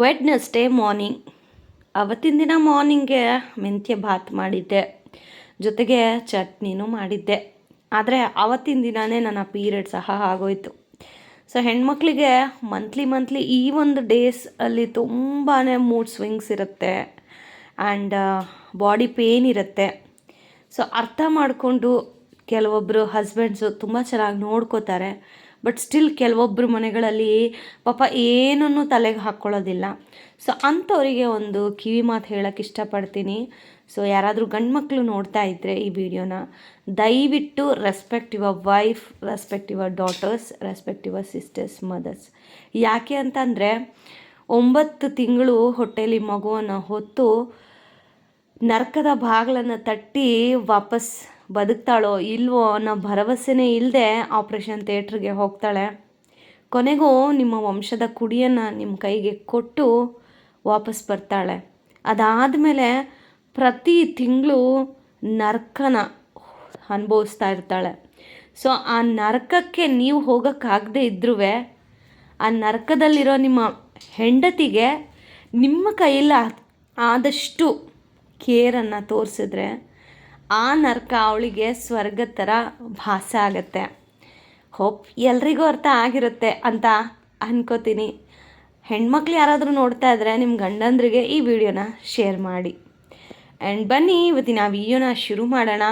Wednesday morning. ಅವತ್ತಿನ ದಿನ ಮಾರ್ನಿಂಗ್ಗೆ ಮೆಂತ್ಯ ಭಾತ್ ಮಾಡಿದ್ದೆ, ಜೊತೆಗೆ ಚಟ್ನಿನೂ ಮಾಡಿದ್ದೆ. ಆದರೆ ಅವತ್ತಿನ ದಿನವೇ ನನ್ನ ಪೀರಿಯಡ್ ಸಹ ಆಗೋಯಿತು. ಸೊ ಹೆಣ್ಮಕ್ಳಿಗೆ ಮಂತ್ಲಿ ಈ ಒಂದು ಡೇಸ್ ಅಲ್ಲಿ ತುಂಬಾ ಮೂಡ್ ಸ್ವಿಂಗ್ಸ್ ಇರುತ್ತೆ ಆ್ಯಂಡ್ ಬಾಡಿ ಪೇಯ್ನ್ ಇರುತ್ತೆ. ಸೊ ಅರ್ಥ ಮಾಡಿಕೊಂಡು ಕೆಲವೊಬ್ಬರು ಹಸ್ಬೆಂಡ್ಸು ತುಂಬ ಚೆನ್ನಾಗಿ ನೋಡ್ಕೋತಾರೆ. ಬಟ್ ಸ್ಟಿಲ್ ಕೆಲವೊಬ್ಬರು ಮನೆಗಳಲ್ಲಿ ಪಾಪ ಏನನ್ನು ತಲೆಗೆ ಹಾಕ್ಕೊಳ್ಳೋದಿಲ್ಲ. ಸೊ ಅಂಥವರಿಗೆ ಒಂದು ಕಿವಿ ಮಾತು ಹೇಳೋಕ್ಕೆ ಇಷ್ಟಪಡ್ತೀನಿ. ಸೊ ಯಾರಾದರೂ ಗಂಡು ಮಕ್ಕಳು ನೋಡ್ತಾ ಇದ್ದರೆ ಈ ವಿಡಿಯೋನ, ದಯವಿಟ್ಟು respect your wife, respect your daughters, respect your sisters, mothers. ಯಾಕೆ ಅಂತಂದರೆ 9 ತಿಂಗಳು ಹೊಟ್ಟೆಯಲ್ಲಿ ಮಗುವನ್ನು ಹೊತ್ತು ನರಕದ ಬಾಗಿಲನ್ನು ತಟ್ಟಿ ವಾಪಸ್ ಬದುಕ್ತಾಳೋ ಇಲ್ವೋ ಅನ್ನೋ ಭರವಸೆನೇ ಇಲ್ಲದೆ ಆಪ್ರೇಷನ್ ಥಿಯೇಟ್ರಿಗೆ ಹೋಗ್ತಾಳೆ. ಕೊನೆಗೂ ನಿಮ್ಮ ವಂಶದ ಕುಡಿಯನ್ನು ನಿಮ್ಮ ಕೈಗೆ ಕೊಟ್ಟು ವಾಪಸ್ ಬರ್ತಾಳೆ. ಅದಾದಮೇಲೆ ಪ್ರತಿ ತಿಂಗಳು ನರಕನ ಅನುಭವಿಸ್ತಾ ಇರ್ತಾಳೆ. ಸೊ ಆ ನರಕಕ್ಕೆ ನೀವು ಹೋಗೋಕ್ಕಾಗದೇ ಇದ್ರೂ ಆ ನರಕದಲ್ಲಿರೋ ನಿಮ್ಮ ಹೆಂಡತಿಗೆ ನಿಮ್ಮ ಕೈಯಲ್ಲಿ ಆದಷ್ಟು ಕೇರನ್ನು ತೋರಿಸಿದ್ರೆ ಆ ನರಕ ಅವಳಿಗೆ ಸ್ವರ್ಗದ ಥರ ಭಾಸ ಆಗುತ್ತೆ. ಹೋಪ್ ಎಲ್ರಿಗೂ ಅರ್ಥ ಆಗಿರುತ್ತೆ ಅಂತ ಅನ್ಕೋತೀನಿ. ಹೆಣ್ಮಕ್ಳು ಯಾರಾದರೂ ನೋಡ್ತಾ ಇದ್ದರೆ ನಿಮ್ಮ ಗಂಡಂದ್ರಿಗೆ ಈ ವಿಡಿಯೋನ ಶೇರ್ ಮಾಡಿ. ಆ್ಯಂಡ್ ಬನ್ನಿ ಇವತ್ತಿನ ವಿಡಿಯೋನ ಶುರು ಮಾಡೋಣ.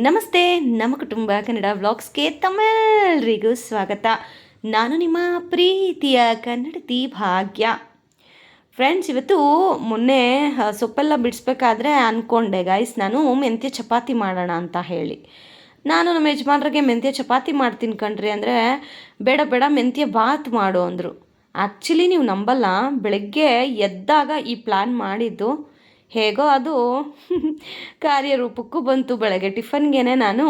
ನಮಸ್ತೆ, ನಮ್ಮ ಕುಟುಂಬ ಕನ್ನಡ ವ್ಲಾಗ್ಸ್ಗೆ ತಮ್ಮೆಲ್ಲರಿಗೂ ಸ್ವಾಗತ. ನಾನು ನಿಮ್ಮ ಪ್ರೀತಿಯ ಕನ್ನಡತಿ ಭಾಗ್ಯ. ಫ್ರೆಂಡ್ಸ್, ಇವತ್ತು ಮೊನ್ನೆ ಸೊಪ್ಪೆಲ್ಲ ಬಿಡಿಸ್ಬೇಕಾದ್ರೆ ಅಂದ್ಕೊಂಡೆ ಗೈಸ್, ನಾನು ಮೆಂತ್ಯ ಚಪಾತಿ ಮಾಡೋಣ ಅಂತ ಹೇಳಿ. ನಾನು ನಮ್ಮ ಯಜಮಾನ್ರಿಗೆ ಮೆಂತ್ಯ ಚಪಾತಿ ಮಾಡ್ತೀನಿ ಕಣ್ರಿ ಅಂದರೆ, ಬೇಡ ಮೆಂತ್ಯ ಬಾತ್ ಮಾಡು ಅಂದರು. ಆ್ಯಕ್ಚುಲಿ ನೀವು ನಂಬಲ್ಲ, ಬೆಳಗ್ಗೆ ಎದ್ದಾಗ ಈ ಪ್ಲ್ಯಾನ್ ಮಾಡಿದ್ದು ಹೇಗೋ ಅದು ಕಾರ್ಯರೂಪಕ್ಕೂ ಬಂತು. ಬೆಳಗ್ಗೆ ಟಿಫನ್ಗೆ ನಾನು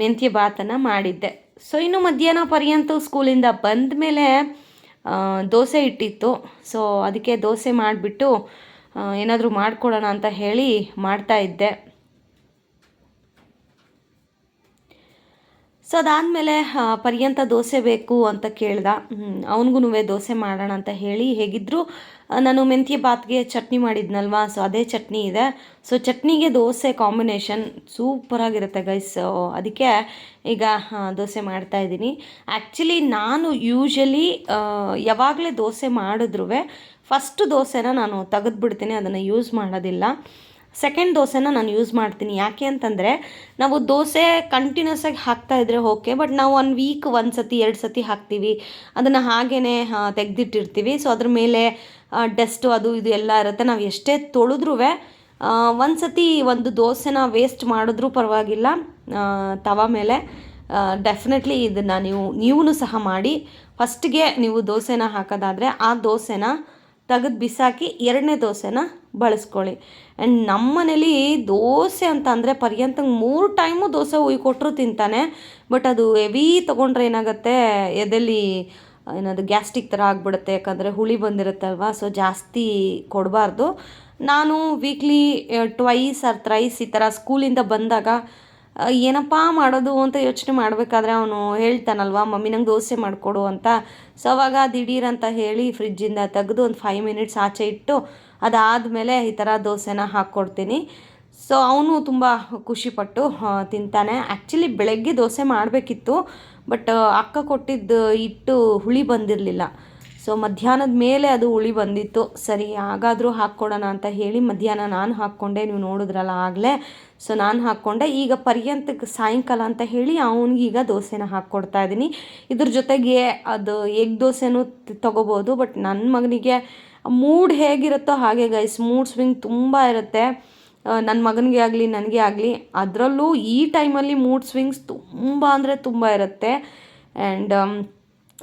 ಮೆಂತ್ಯ ಬಾತನ್ನು ಮಾಡಿದ್ದೆ. ಸೊ ಇನ್ನು ಮಧ್ಯಾಹ್ನ ಪರ್ಯಂತ ಸ್ಕೂಲಿಂದ ಬಂದ ಮೇಲೆ ದೋಸೆ ಇಟ್ಟಿತ್ತು. ಸೊ ಅದಕ್ಕೆ ದೋಸೆ ಮಾಡಿಬಿಟ್ಟು ಏನಾದರೂ ಮಾಡಿಕೊಡೋಣ ಅಂತ ಹೇಳಿ ಮಾಡ್ತಾಯಿದ್ದೆ. ಸೊ ಅದಾದಮೇಲೆ ಪರ್ಯಂತ ದೋಸೆ ಬೇಕು ಅಂತ ಕೇಳ್ದ. ಅವನಿಗೂ ದೋಸೆ ಮಾಡೋಣ ಅಂತ ಹೇಳಿ, ಹೇಗಿದ್ದರೂ ನಾನು ಮೆಂತ್ಯ ಬಾತ್ಗೆ ಚಟ್ನಿ ಮಾಡಿದ್ನಲ್ವ, ಸೊ ಅದೇ ಚಟ್ನಿ ಇದೆ. ಸೊ ಚಟ್ನಿಗೆ ದೋಸೆ ಕಾಂಬಿನೇಷನ್ ಸೂಪರಾಗಿರುತ್ತೆ ಗೈಸ್. ಅದಕ್ಕೆ ಈಗ ದೋಸೆ ಮಾಡ್ತಾಯಿದ್ದೀನಿ. ಆ್ಯಕ್ಚುಲಿ ನಾನು ಯೂಶಲಿ ಯಾವಾಗಲೇ ದೋಸೆ ಮಾಡಿದ್ರೂ ಫಸ್ಟ್ ದೋಸೆನ ನಾನು ತೆಗೆದುಬಿಡ್ತೀನಿ, ಅದನ್ನು ಯೂಸ್ ಮಾಡೋದಿಲ್ಲ. ಸೆಕೆಂಡ್ ದೋಸೆನ ನಾನು ಯೂಸ್ ಮಾಡ್ತೀನಿ. ಯಾಕೆ ಅಂತಂದರೆ, ನಾವು ದೋಸೆ ಕಂಟಿನ್ಯೂಸ್ ಆಗಿ ಹಾಕ್ತಾಯಿದ್ರೆ ಓಕೆ, ಬಟ್ ನಾವು 1 ವೀಕ್ 1 ಸತಿ 2 ಸತಿ ಹಾಕ್ತೀವಿ, ಅದನ್ನು ಹಾಗೇ ತೆಗೆದಿಟ್ಟಿರ್ತೀವಿ. ಸೊ ಅದ್ರ ಮೇಲೆ ಡಸ್ಟು ಅದು ಇದು ಎಲ್ಲ ಇರುತ್ತೆ. ನಾವು ಎಷ್ಟೇ ತೊಳೆದ್ರೂ ಒಂದು ಸತಿ ಒಂದು ದೋಸೆನ ವೇಸ್ಟ್ ಮಾಡಿದ್ರೂ ಪರವಾಗಿಲ್ಲ, ತವ ಮೇಲೆ ಡೆಫಿನೆಟ್ಲಿ ಇದನ್ನು ನೀವೂ ಸಹ ಮಾಡಿ. ಫಸ್ಟ್ಗೆ ನೀವು ದೋಸೆನ ಹಾಕೋದಾದರೆ ಆ ದೋಸೆನ ತೆಗೆದು ಬಿಸಾಕಿ 2ನೇ ದೋಸೆನ ಬಳಸ್ಕೊಳ್ಳಿ. ಆ್ಯಂಡ್ ನಮ್ಮ ಮನೇಲಿ ದೋಸೆ ಅಂತ ಅಂದರೆ ಪರ್ಯಂತ 3 ಟೈಮು ದೋಸೆ ಕೊಟ್ಟರು ತಿಂತಾನೆ. ಬಟ್ ಅದು ಹೆವಿ ತೊಗೊಂಡ್ರೆ ಏನಾಗುತ್ತೆ, ಎದೆಲ್ಲಿ ಏನದು ಗ್ಯಾಸ್ಟ್ರಿಕ್ ಥರ ಆಗಿಬಿಡುತ್ತೆ, ಯಾಕಂದರೆ ಹುಳಿ ಬಂದಿರುತ್ತಲ್ವ. ಸೊ ಜಾಸ್ತಿ ಕೊಡಬಾರ್ದು. ನಾನು ವೀಕ್ಲಿ 2 or 3 ಈ ಥರ ಸ್ಕೂಲಿಂದ ಬಂದಾಗ ಏನಪ್ಪ ಮಾಡೋದು ಅಂತ ಯೋಚನೆ ಮಾಡಬೇಕಾದ್ರೆ ಅವನು ಹೇಳ್ತಾನಲ್ವ, ಮಮ್ಮಿ ನಂಗೆ ದೋಸೆ ಮಾಡಿಕೊಡು ಅಂತ. ಸೊ ಅವಾಗ ದಿಢೀರ್ ಅಂತ ಹೇಳಿ ಫ್ರಿಜ್ಜಿಂದ ತೆಗೆದು ಒಂದು 5 ಮಿನಿಟ್ಸ್ ಆಚೆ ಇಟ್ಟು ಅದಾದಮೇಲೆ ಈ ಥರ ದೋಸೆನ ಹಾಕ್ಕೊಡ್ತೀನಿ. ಸೊ ಅವನು ತುಂಬ ಖುಷಿಪಟ್ಟು ತಿಂತಾನೆ. ಆ್ಯಕ್ಚುಲಿ ಬೆಳಗ್ಗೆ ದೋಸೆ ಮಾಡಬೇಕಿತ್ತು, ಬಟ್ ಅಕ್ಕ ಕೊಟ್ಟಿದ್ದು ಹಿಟ್ಟು ಹುಳಿ ಬಂದಿರಲಿಲ್ಲ. ಸೊ ಮಧ್ಯಾಹ್ನದ ಮೇಲೆ ಅದು ಹುಳಿ ಬಂದಿತ್ತು. ಸರಿ ಹಾಗಾದರೂ ಹಾಕ್ಕೊಡೋಣ ಅಂತ ಹೇಳಿ ಮಧ್ಯಾಹ್ನ ನಾನು ಹಾಕ್ಕೊಂಡೆ. ನೀವು ನೋಡಿದ್ರಲ್ಲ ಆಗಲೇ. ಸೊ ನಾನು ಹಾಕ್ಕೊಂಡೆ. ಈಗ ಪರ್ಯಂತಕ್ಕೆ ಸಾಯಂಕಾಲ ಅಂತ ಹೇಳಿ ಅವನಿಗೀಗ ದೋಸೆನ ಹಾಕ್ಕೊಡ್ತಾ ಇದ್ದೀನಿ. ಇದ್ರ ಜೊತೆಗೆ ಅದು ಎಗ್ ದೋಸೆನೂ ತೊಗೋಬೋದು. ಬಟ್ ನನ್ನ ಮಗನಿಗೆ ಮೂಡ್ ಹೇಗಿರುತ್ತೋ ಹಾಗೆ ಗೈಸ್, ಮೂಡ್ ಸ್ವಿಂಗ್ ತುಂಬ ಇರುತ್ತೆ. ನನ್ನ ಮಗನಿಗೆ ಆಗಲಿ ನನಗೆ ಆಗಲಿ, ಅದರಲ್ಲೂ ಈ ಟೈಮಲ್ಲಿ ಮೂಡ್ ಸ್ವಿಂಗ್ಸ್ ತುಂಬ ಅಂದರೆ ತುಂಬ ಇರುತ್ತೆ. ಆ್ಯಂಡ್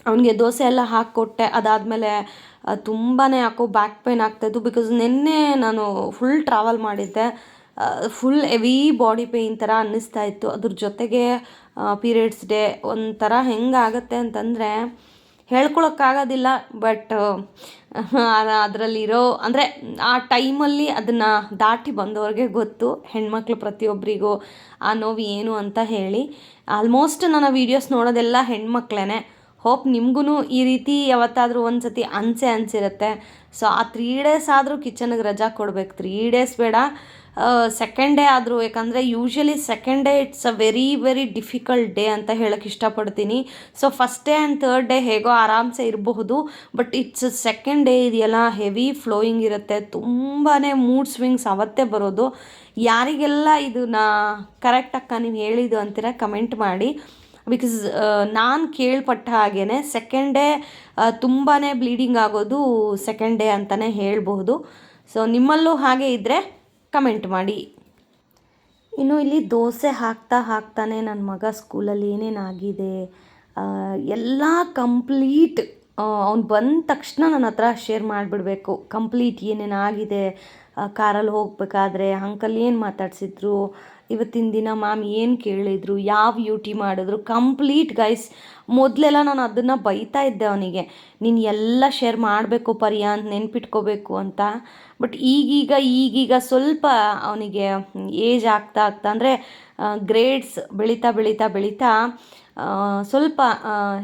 ಅವನಿಗೆ ದೋಸೆ ಎಲ್ಲ ಹಾಕ್ಕೊಟ್ಟೆ. ಅದಾದಮೇಲೆ ತುಂಬಾ ಯಾಕೋ ಬ್ಯಾಕ್ ಪೇನ್ ಆಗ್ತಾಯಿತ್ತು. ಬಿಕಾಸ್ ನಿನ್ನೆ ನಾನು ಫುಲ್ ಟ್ರಾವೆಲ್ ಮಾಡಿದ್ದೆ. ಫುಲ್ ಹೆವಿ ಬಾಡಿ ಪೇಯ್ನ್ ಥರ ಅನ್ನಿಸ್ತಾ ಇತ್ತು. ಅದ್ರ ಜೊತೆಗೆ ಪೀರಿಯಡ್ಸ್ ಡೇ ಒಂಥರ ಹೆಂಗಾಗತ್ತೆ ಅಂತಂದರೆ ಹೇಳ್ಕೊಳಕ್ಕಾಗೋದಿಲ್ಲ. ಬಟ್ ಅದರಲ್ಲಿರೋ ಅಂದರೆ ಆ ಟೈಮಲ್ಲಿ ಅದನ್ನು ದಾಟಿ ಬಂದವ್ರಿಗೆ ಗೊತ್ತು, ಹೆಣ್ಮಕ್ಳು ಪ್ರತಿಯೊಬ್ಬರಿಗೂ ಆ ನೋವು ಏನು ಅಂತ ಹೇಳಿ. ಆಲ್ಮೋಸ್ಟ್ ನನ್ನ ವೀಡಿಯೋಸ್ ನೋಡೋದೆಲ್ಲ ಹೆಣ್ಮಕ್ಳೇ. ಹೋಪ್ ನಿಮಗೂ ಈ ರೀತಿ ಯಾವತ್ತಾದರೂ ಒಂದು ಸತಿ ಅನಿಸಿರುತ್ತೆ. ಸೊ ಆ 3 ಡೇಸ್ ಆದರೂ ಕಿಚನ್ಗೆ ರಜಾ ಕೊಡಬೇಕು. 3 ಡೇಸ್ ಬೇಡ, ಸೆಕೆಂಡ್ ಡೇ ಆದರೂ. ಯಾಕಂದರೆ usually second day it's a very very difficult day ಅಂತ ಹೇಳೋಕ್ಕೆ ಇಷ್ಟಪಡ್ತೀನಿ. So first day and third day ಹೇಗೋ ಆರಾಮ್ಸೆ ಇರಬಹುದು, ಬಟ್ ಇಟ್ಸ್ ಸೆಕೆಂಡ್ ಡೇ ಇದೆಯಲ್ಲ ಹೆವಿ ಫ್ಲೋಯಿಂಗ್ ಇರುತ್ತೆ. ತುಂಬಾ ಮೂಡ್ ಸ್ವಿಂಗ್ಸ್ ಅವತ್ತೇ ಬರೋದು. ಯಾರಿಗೆಲ್ಲ ಇದನ್ನ ಕರೆಕ್ಟ್ ಅಕ್ಕ ನೀವು ಹೇಳಿದ್ದು ಅಂತೀರ ಕಮೆಂಟ್ ಮಾಡಿ. ಬಿಕಾಸ್ ನಾನು ಕೇಳ್ಪಟ್ಟ ಹಾಗೇ ಸೆಕೆಂಡ್ ಡೇ ತುಂಬಾ ಬ್ಲೀಡಿಂಗ್ ಆಗೋದು ಸೆಕೆಂಡ್ ಡೇ ಅಂತಲೇ ಹೇಳ್ಬಹುದು. ಸೊ ನಿಮ್ಮಲ್ಲೂ ಹಾಗೆ ಇದ್ದರೆ ಕಮೆಂಟ್ ಮಾಡಿ. ಇನ್ನು ಇಲ್ಲಿ ದೋಸೆ ಹಾಕ್ತಾನೆ ನನ್ನ ಮಗ ಸ್ಕೂಲಲ್ಲಿ ಏನೇನಾಗಿದೆ ಎಲ್ಲ ಕಂಪ್ಲೀಟ್ ಅವ್ನು ಬಂದ ತಕ್ಷಣ ನನ್ನ ಹತ್ರ ಶೇರ್ ಮಾಡಿಬಿಡ್ಬೇಕು. ಕಂಪ್ಲೀಟ್ ಏನೇನಾಗಿದೆ, ಕಾರಲ್ಲಿ ಹೋಗಬೇಕಾದ್ರೆ ಅಂಕಲ್ ಏನು ಮಾತಾಡ್ಸಿದ್ರು, ಇವತ್ತಿನ ದಿನ ಮ್ಯಾಮ್ ಏನು ಕೇಳಿದ್ರು, ಯಾವ ಯೂಟಿ ಮಾಡಿದ್ರು, ಕಂಪ್ಲೀಟ್ ಗೈಸ್. ಮೊದಲೆಲ್ಲ ನಾನು ಅದನ್ನು ಬೈತಾ ಇದ್ದೆ ಅವನಿಗೆ, ನೀನು ಎಲ್ಲ ಶೇರ್ ಮಾಡಬೇಕು ಪರಿಯಾ ಅಂತ ನೆನ್ಪಿಟ್ಕೋಬೇಕು ಅಂತ. ಬಟ್ ಈಗೀಗ ಸ್ವಲ್ಪ ಅವನಿಗೆ ಏಜ್ ಆಗ್ತಾ ಅಂದರೆ ಗ್ರೇಡ್ಸ್ ಬೆಳೀತಾ ಸ್ವಲ್ಪ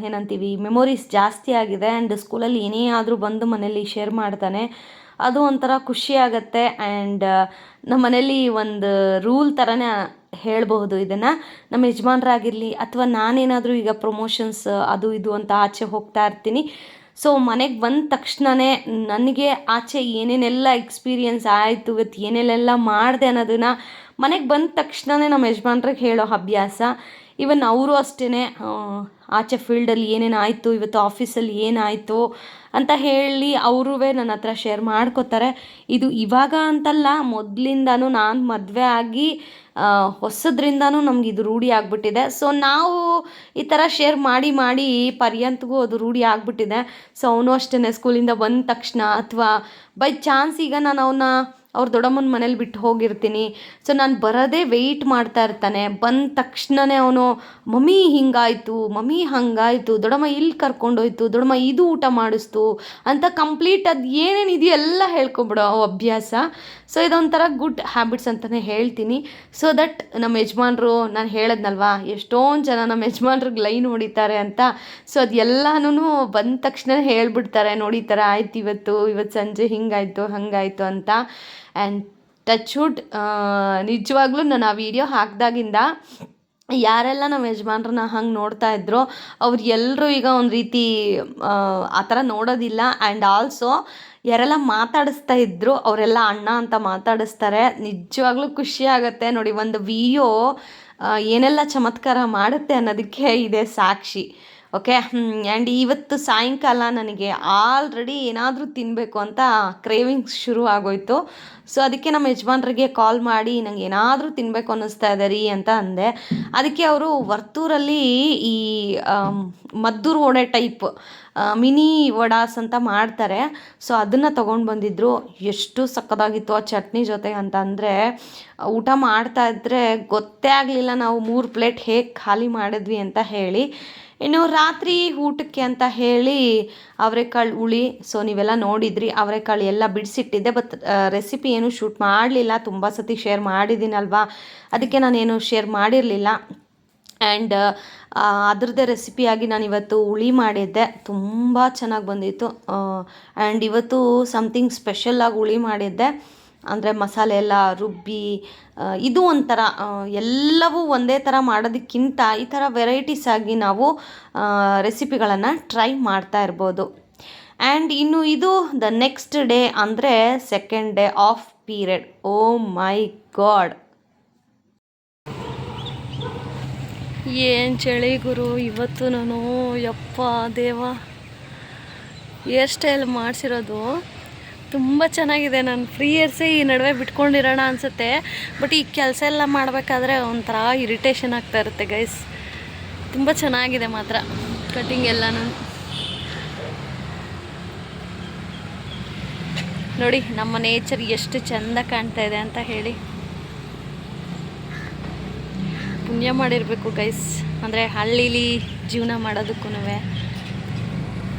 ಏನಂತೀವಿ ಮೆಮೊರೀಸ್ ಜಾಸ್ತಿ ಆಗಿದೆ. ಆ್ಯಂಡ್ ಸ್ಕೂಲಲ್ಲಿ ಏನೇ ಆದರೂ ಬಂದು ಮನೇಲಿ ಶೇರ್ ಮಾಡ್ತಾನೆ. ಅದು ಒಂಥರ ಖುಷಿ ಆಗುತ್ತೆ. ಆ್ಯಂಡ್ ನಮ್ಮ ಮನೇಲಿ ಒಂದು ರೂಲ್ ಥರನೇ ಹೇಳಬಹುದು ಇದನ್ನು. ನಮ್ಮ ಯಜಮಾನ್ರಾಗಿರಲಿ ಅಥವಾ ನಾನೇನಾದರೂ ಈಗ ಪ್ರಮೋಷನ್ಸ್ ಅದು ಇದು ಅಂತ ಆಚೆ ಹೋಗ್ತಾ ಇರ್ತೀನಿ. ಸೊ ಮನೆಗೆ ಬಂದ ತಕ್ಷಣವೇ ನನಗೆ ಆಚೆ ಏನೇನೆಲ್ಲ ಎಕ್ಸ್ಪೀರಿಯೆನ್ಸ್ ಆಯಿತು, ಇವತ್ತು ಏನೇನೆಲ್ಲ ಮಾಡಿದೆ ಅನ್ನೋದನ್ನು ಮನೆಗೆ ಬಂದ ತಕ್ಷಣವೇ ನಮ್ಮ ಯಜಮಾನ್ರಿಗೆ ಹೇಳೋ ಅಭ್ಯಾಸ. ಇವನ್ ಅವರು ಅಷ್ಟೇ ಆಚೆ ಫೀಲ್ಡಲ್ಲಿ ಏನೇನಾಯಿತು, ಇವತ್ತು ಆಫೀಸಲ್ಲಿ ಏನಾಯಿತು ಅಂತ ಹೇಳಿ ಅವರೂ ನನ್ನ ಹತ್ರ ಶೇರ್ ಮಾಡ್ಕೋತಾರೆ. ಇದು ಇವಾಗ ಅಂತಲ್ಲ, ಮೊದಲಿಂದನೂ ನಾನು ಮದುವೆ ಆಗಿ ಹೊಸದ್ರಿಂದನೂ ನಮಗಿದು ರೂಢಿ ಆಗಿಬಿಟ್ಟಿದೆ. ಸೊ ನಾವು ಈ ಥರ ಶೇರ್ ಮಾಡಿ ಪರ್ಯಂತಗೂ ಅದು ರೂಢಿ ಆಗಿಬಿಟ್ಟಿದೆ. ಸೊ ಅವನು ಅಷ್ಟೇ ಸ್ಕೂಲಿಂದ ಬಂದ ತಕ್ಷಣ ಅಥವಾ ಬೈ ಚಾನ್ಸ್ ಈಗ ನಾನು ಅವ್ರ ದೊಡ್ಡಮ್ಮನ ಮನೇಲಿ ಬಿಟ್ಟು ಹೋಗಿರ್ತೀನಿ. ಸೊ ನಾನು ಬರೋದೇ ವೆಯ್ಟ್ ಮಾಡ್ತಾ ಇರ್ತಾನೆ. ಬಂದ ತಕ್ಷಣವೇ ಅವನು ಮಮ್ಮಿ ಹಿಂಗಾಯಿತು, ಮಮ್ಮಿ ಹಾಗಾಯಿತು, ದೊಡ್ಡಮ್ಮ ಇಲ್ಲಿ ಕರ್ಕೊಂಡೋಯ್ತು, ದೊಡ್ಡಮ್ಮ ಇದು ಊಟ ಮಾಡಿಸ್ತು ಅಂತ ಕಂಪ್ಲೀಟ್ ಅದು ಏನೇನಿದೆಯೋ ಎಲ್ಲ ಹೇಳ್ಕೊಬಿಡೋ ಅಭ್ಯಾಸ. ಸೊ ಇದೊಂಥರ ಗುಡ್ ಹ್ಯಾಬಿಟ್ಸ್ ಅಂತಲೇ ಹೇಳ್ತೀನಿ. ಸೊ ದಟ್ ನಮ್ಮ ಯಜಮಾನ್ರು, ನಾನು ಹೇಳಿದ್ನಲ್ವಾ ಎಷ್ಟೊಂದು ಜನ ನಮ್ಮ ಯಜಮಾನ್ರಿಗೆ ಲೈನ್ ಹೊಡಿತಾರೆ ಅಂತ. ಸೊ ಅದು ಎಲ್ಲನೂ ಬಂದ ತಕ್ಷಣ ಹೇಳ್ಬಿಡ್ತಾರೆ, ನೋಡಿ ಈ ಥರ ಆಯ್ತು, ಇವತ್ತು ಸಂಜೆ ಹಿಂಗಾಯಿತು ಹಾಗಾಯಿತು ಅಂತ. ಆ್ಯಂಡ್ ಟಚ್ ವುಡ್, ನಿಜವಾಗ್ಲೂ ನಾನು ಆ ವಿಡಿಯೋ ಹಾಕಿದಾಗಿಂದ ಯಾರೆಲ್ಲ ನಮ್ಮ ಯಜಮಾನ್ರನ್ನ ಹಂಗೆ ನೋಡ್ತಾ ಇದ್ರೋ ಅವ್ರು ಎಲ್ಲರೂ ಈಗ ಒಂದು ರೀತಿ ಆ ಥರ ನೋಡೋದಿಲ್ಲ. ಆ್ಯಂಡ್ ಆಲ್ಸೋ ಯಾರೆಲ್ಲ ಮಾತಾಡಿಸ್ತಾ ಇದ್ರು ಅವರೆಲ್ಲ ಅಣ್ಣ ಅಂತ ಮಾತಾಡಿಸ್ತಾರೆ. ನಿಜವಾಗ್ಲೂ ಖುಷಿ ಆಗುತ್ತೆ ನೋಡಿ. ಒಂದು ವಿಡಿಯೋ ಏನೆಲ್ಲ ಚಮತ್ಕಾರ ಮಾಡುತ್ತೆ ಅನ್ನೋದಕ್ಕೆ ಇದೆ ಸಾಕ್ಷಿ. ಓಕೆ. ಆ್ಯಂಡ್ ಇವತ್ತು ಸಾಯಂಕಾಲ ನನಗೆ ಆಲ್ರೆಡಿ ಏನಾದರೂ ತಿನ್ನಬೇಕು ಅಂತ ಕ್ರೇವಿಂಗ್ಸ್ ಶುರು ಆಗೋಯ್ತು. ಸೊ ಅದಕ್ಕೆ ನಮ್ಮ ಯಜಮಾನ್ರಿಗೆ ಕಾಲ್ ಮಾಡಿ ನಂಗೆ ಏನಾದರೂ ತಿನ್ನಬೇಕು ಅನ್ನಿಸ್ತಾ ಇದೆ ರೀ ಅಂತ ಅಂದೆ. ಅದಕ್ಕೆ ಅವರು ವರ್ತೂರಲ್ಲಿ ಈ ಮದ್ದೂರು ವಡೆ ಟೈಪ್ ಮಿನಿ ವಡಾಸ್ ಅಂತ ಮಾಡ್ತಾರೆ. ಸೊ ಅದನ್ನು ತೊಗೊಂಡು ಬಂದಿದ್ದರು. ಎಷ್ಟು ಸಕ್ಕತ್ತಾಗಿತ್ತು ಆ ಚಟ್ನಿ ಜೊತೆ ಅಂತ ಅಂದರೆ, ಊಟ ಮಾಡ್ತಾ ಇದ್ದರೆ ಗೊತ್ತೇ ಆಗಲಿಲ್ಲ ನಾವು 3 ಪ್ಲೇಟ್ ಹೇಗೆ ಖಾಲಿ ಮಾಡಿದ್ವಿ ಅಂತ ಹೇಳಿ. ಇನ್ನು ರಾತ್ರಿ ಊಟಕ್ಕೆ ಅಂತ ಹೇಳಿ ಅವರೆಕಾಳು ಹುಳಿ. ಸೊ ನೀವೆಲ್ಲ ನೋಡಿದ್ರಿ, ಅವರೆಕಾಳು ಎಲ್ಲ ಬಿಡಿಸಿಟ್ಟಿದ್ದೆ. ಬಟ್ ರೆಸಿಪಿ ಏನು ಶೂಟ್ ಮಾಡಲಿಲ್ಲ, ತುಂಬ ಸತಿ ಶೇರ್ ಮಾಡಿದ್ದೀನಲ್ವಾ, ಅದಕ್ಕೆ ನಾನೇನು ಶೇರ್ ಮಾಡಿರಲಿಲ್ಲ. ಆ್ಯಂಡ್ ಅದರದ್ದೇ ರೆಸಿಪಿಯಾಗಿ ನಾನು ಇವತ್ತು ಹುಳಿ ಮಾಡಿದ್ದೆ. ತುಂಬ ಚೆನ್ನಾಗಿ ಬಂದಿತ್ತು. ಆ್ಯಂಡ್ ಇವತ್ತು ಸಮಥಿಂಗ್ ಸ್ಪೆಷಲ್ಲಾಗಿ ಹುಳಿ ಮಾಡಿದ್ದೆ. ಅಂದರೆ ಮಸಾಲೆ ಎಲ್ಲ ರುಬ್ಬಿ, ಇದು ಒಂಥರ ಎಲ್ಲವೂ ಒಂದೇ ಥರ ಮಾಡೋದಕ್ಕಿಂತ ಈ ಥರ ವೆರೈಟೀಸ್ ಆಗಿ ನಾವು ರೆಸಿಪಿಗಳನ್ನು ಟ್ರೈ ಮಾಡ್ತಾ ಇರ್ಬೋದು. ಆ್ಯಂಡ್ ಇನ್ನು ಇದು ದ ನೆಕ್ಸ್ಟ್ ಡೇ ಅಂದರೆ second day of period. Oh my God, ಏನು ಚಳಿ ಗುರು ಇವತ್ತು. ನಾನು ಯಪ್ಪ ದೇವ, ಹೇರ್ ಸ್ಟೈಲ್ ಮಾಡಿಸಿರೋದು ತುಂಬ ಚೆನ್ನಾಗಿದೆ. ನಾನು ಫ್ರೀ ಇಯರ್ಸೇ ಈ ನಡುವೆ ಬಿಟ್ಕೊಂಡಿರೋಣ ಅನಿಸುತ್ತೆ. ಬಟ್ ಈ ಕೆಲಸ ಎಲ್ಲ ಮಾಡಬೇಕಾದ್ರೆ ಒಂಥರ ಇರಿಟೇಷನ್ ಆಗ್ತಾ ಇರುತ್ತೆ ಗೈಸ್. ತುಂಬ ಚೆನ್ನಾಗಿದೆ ಮಾತ್ರ ಕಟ್ಟಿಂಗ್ ಎಲ್ಲನೂ. ನೋಡಿ ನಮ್ಮ ನೇಚರ್ ಎಷ್ಟು ಚೆಂದ ಕಾಣ್ತಾ ಇದೆ ಅಂತ ಹೇಳಿ. ಪುಣ್ಯ ಮಾಡಿರಬೇಕು ಗೈಸ್, ಅಂದರೆ ಹಳ್ಳೀಲಿ ಜೀವನ ಮಾಡೋದಕ್ಕೂ.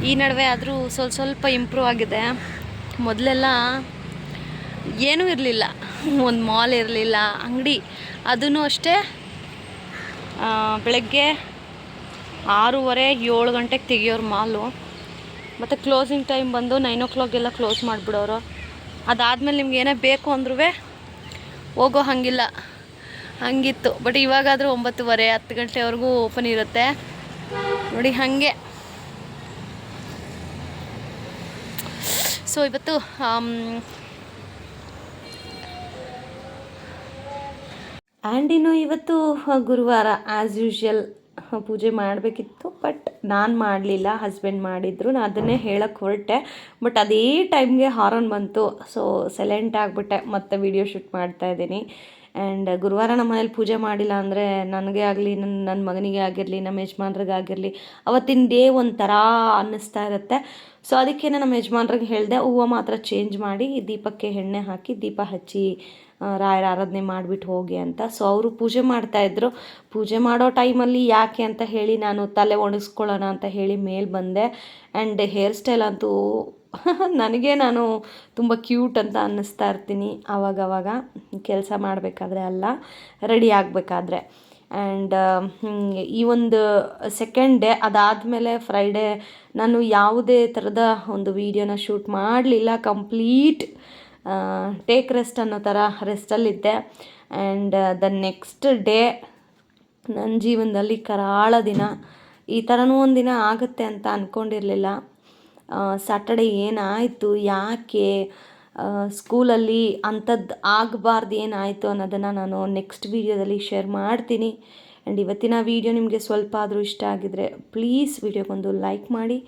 ಈ ನಡುವೆ ಆದರೂ ಸ್ವಲ್ಪ ಇಂಪ್ರೂವ್ ಆಗಿದೆ. ಮೊದಲೆಲ್ಲ ಏನೂ ಇರಲಿಲ್ಲ, ಒಂದು ಮಾಲ್ ಇರಲಿಲ್ಲ, ಅಂಗಡಿ. ಅದೂ ಅಷ್ಟೇ ಬೆಳಗ್ಗೆ 6:30 7 ಗಂಟೆಗೆ ತೆಗಿಯೋರು ಮಾಲು. ಮತ್ತು ಕ್ಲೋಸಿಂಗ್ ಟೈಮ್ ಬಂದು 9 o'clockಗೆಲ್ಲ ಕ್ಲೋಸ್ ಮಾಡಿಬಿಡೋರು. ಅದಾದಮೇಲೆ ನಿಮ್ಗೆ ಏನೇ ಬೇಕು ಅಂದ್ರೂ ಹೋಗೋ ಹಾಗಿಲ್ಲ, ಹಂಗಿತ್ತು. ಬಟ್ ಇವಾಗಾದರೂ 9:30 10 ಗಂಟೆವರೆಗೂ ಓಪನ್ ಇರುತ್ತೆ ನೋಡಿ ಹಾಗೆ. ಸೊ ಇವತ್ತು ಆ್ಯಂಡ್ ಇವತ್ತು ಗುರುವಾರ ಆ್ಯಸ್ ಯೂಶ್ವಲ್ ಪೂಜೆ ಮಾಡಬೇಕಿತ್ತು, ಬಟ್ ನಾನು ಮಾಡಲಿಲ್ಲ, ಹಸ್ಬೆಂಡ್ ಮಾಡಿದರು. ನಾನು ಅದನ್ನೇ ಹೇಳಕ್ಕೆ ಹೊರಟೆ, ಬಟ್ ಅದೇ ಟೈಮ್ಗೆ ಹಾರನ್ ಬಂತು. ಸೊ ಸೈಲೆಂಟ್ ಆಗಿಬಿಟ್ಟೆ, ಮತ್ತೆ ವೀಡಿಯೋ ಶೂಟ್ ಮಾಡ್ತಾಯಿದ್ದೀನಿ. ಆ್ಯಂಡ್ ಗುರುವಾರ ನಮ್ಮ ಮನೇಲಿ ಪೂಜೆ ಮಾಡಿಲ್ಲ ಅಂದರೆ ನನಗೆ ಆಗಲಿ, ನನ್ನ ಮಗನಿಗೆ ಆಗಿರಲಿ, ನಮ್ಮ ಯಜಮಾನ್ರಿಗೆ ಆಗಿರಲಿ, ಅವತ್ತಿನ ಡೇ ಒಂಥರ ಅನ್ನಿಸ್ತಾ ಇರುತ್ತೆ. ಸೊ ಅದಕ್ಕೆ ನಮ್ಮ ಯಜಮಾನ್ರಿಗೆ ಹೇಳಿದೆ, ಹೂವು ಮಾತ್ರ ಚೇಂಜ್ ಮಾಡಿ ದೀಪಕ್ಕೆ ಎಣ್ಣೆ ಹಾಕಿ ದೀಪ ಹಚ್ಚಿ ರಾಯರ ಆರಾಧನೆ ಮಾಡಿಬಿಟ್ಟು ಹೋಗಿ ಅಂತ. ಸೊ ಅವರು ಪೂಜೆ ಮಾಡ್ತಾಯಿದ್ರು. ಪೂಜೆ ಮಾಡೋ ಟೈಮಲ್ಲಿ ಯಾಕೆ ಅಂತ ಹೇಳಿ ನಾನು ತಲೆ ಒಣಗಿಸ್ಕೊಳ್ಳೋಣ ಅಂತ ಹೇಳಿ ಮೇಲೆ ಬಂದೆ. ಆ್ಯಂಡ್ ಹೇರ್ ಸ್ಟೈಲ್ ಅಂತೂ ನನಗೆ ನಾನು ತುಂಬ ಕ್ಯೂಟ್ ಅಂತ ಅನ್ನಿಸ್ತಾ ಇರ್ತೀನಿ ಆವಾಗವಾಗ, ಕೆಲಸ ಮಾಡಬೇಕಾದ್ರೆ ಅಲ್ಲ, ರೆಡಿ ಆಗಬೇಕಾದ್ರೆ. ಆ್ಯಂಡ್ ಈ ಒಂದು ಸೆಕೆಂಡ್ ಡೇ ಅದಾದಮೇಲೆ ಫ್ರೈಡೇ ನಾನು ಯಾವುದೇ ಥರದ ಒಂದು ವೀಡಿಯೋನ ಶೂಟ್ ಮಾಡಲಿಲ್ಲ. ಕಂಪ್ಲೀಟ್ ಟೇಕ್ ರೆಸ್ಟ್ ಅನ್ನೋ ಥರ ರೆಸ್ಟಲ್ಲಿದ್ದೆ. ಆ್ಯಂಡ್ ದ ನೆಕ್ಸ್ಟ್ ಡೇ ನನ್ನ ಜೀವನದಲ್ಲಿ ಕರಾಳ ದಿನ. ಈ ಥರನೂ ಒಂದು ದಿನ ಆಗುತ್ತೆ ಅಂತ ಅಂದ್ಕೊಂಡಿರಲಿಲ್ಲ. ಸ್ಯಾಟರ್ಡೇ ಏನಾಯಿತು, ಯಾಕೆ ಸ್ಕೂಲಲ್ಲಿ ಅಂಥದ್ದು ಆಗಬಾರ್ದು, ಏನಾಯಿತು ಅನ್ನೋದನ್ನು ನಾನು ನೆಕ್ಸ್ಟ್ ವೀಡಿಯೋದಲ್ಲಿ ಶೇರ್ ಮಾಡ್ತೀನಿ. ಆ್ಯಂಡ್ ಇವತ್ತಿನ ವೀಡಿಯೋ ನಿಮಗೆ ಸ್ವಲ್ಪ ಆದರೂ ಇಷ್ಟ ಆಗಿದರೆ ಪ್ಲೀಸ್ ವೀಡಿಯೋಗೊಂದು ಲೈಕ್ ಮಾಡಿ,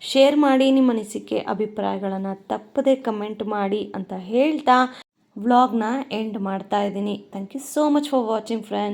ಶೇರ್ ಮಾಡಿ, ನಿಮ್ಮ ಅನಿಸಿಕೆ ಅಭಿಪ್ರಾಯಗಳನ್ನು ತಪ್ಪದೇ ಕಮೆಂಟ್ ಮಾಡಿ ಅಂತ ಹೇಳ್ತಾ ವ್ಲಾಗ್ನ ಎಂಡ್ ಮಾಡ್ತಾ ಇದ್ದೀನಿ. Thank you so much for watching friends.